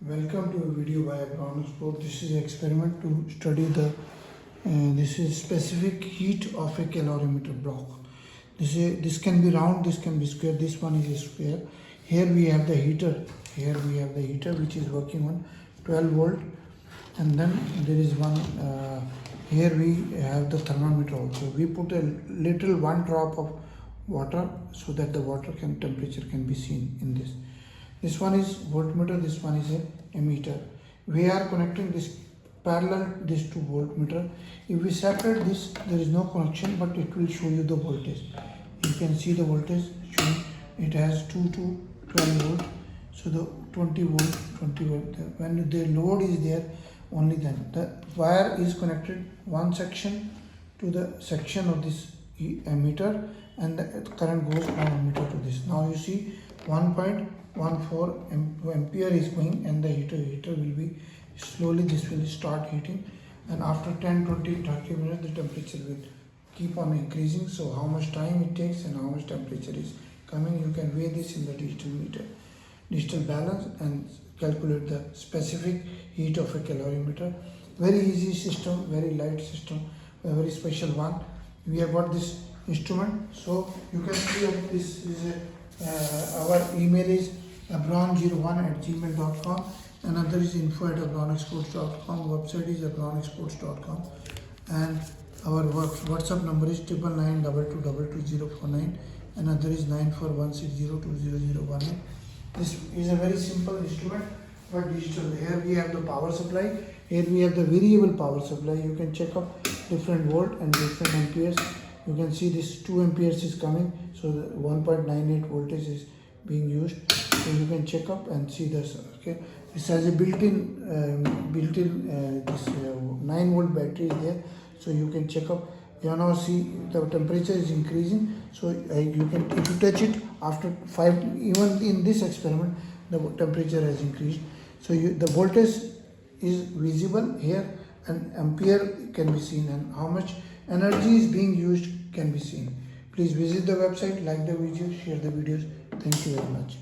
Welcome to a video by Abron. This is an experiment to study the this is specific heat of a calorimeter block. This can be round, this can be square. This one is a square. Here we have the heater. Here we have the heater which is working on 12 volt, and then there is one. Here we have the thermometer also. We put a little one drop of water so that the water temperature can be seen in this. This one is voltmeter, this one is a ammeter. We are connecting this parallel this to voltmeter. If we separate this, there is no connection, but it will show you the voltage. You can see the voltage showing. It has 2 to 12 volt. So the 20 volt. When the load is there, only then the wire is connected one section to the section of this ammeter, and the current goes from ammeter to this. Now you see 1.14 ampere is going, and the heater will be slowly, this will start heating, and after 10, 20, 30 minutes the temperature will keep on increasing. So how much time it takes and how much temperature is coming, you can weigh this in the digital balance and calculate the specific heat of a calorimeter. Very easy system, very light system, a very special one. We have got this instrument, so you can see that this is our email is abron01@gmail.com, another is info@abronexports.com, website is abronexports.com, and our WhatsApp number is 9992222049, another is 9416020018. This is a very simple instrument but digital. Here we have the power supply, here we have the variable power supply. You can check up different volt and different amperes. You can see this 2 amperes is coming, so the 1.98 voltage is being used. So you can check up and see this. Okay, this has a built-in 9 volt battery is there, so you can check up. You now see the temperature is increasing, so you can, if you touch it after 5, even in this experiment the temperature has increased. So the voltage is visible here, and ampere can be seen, and how much energy is being used can be seen. Please visit the website, like the video, share the videos. Thank you very much.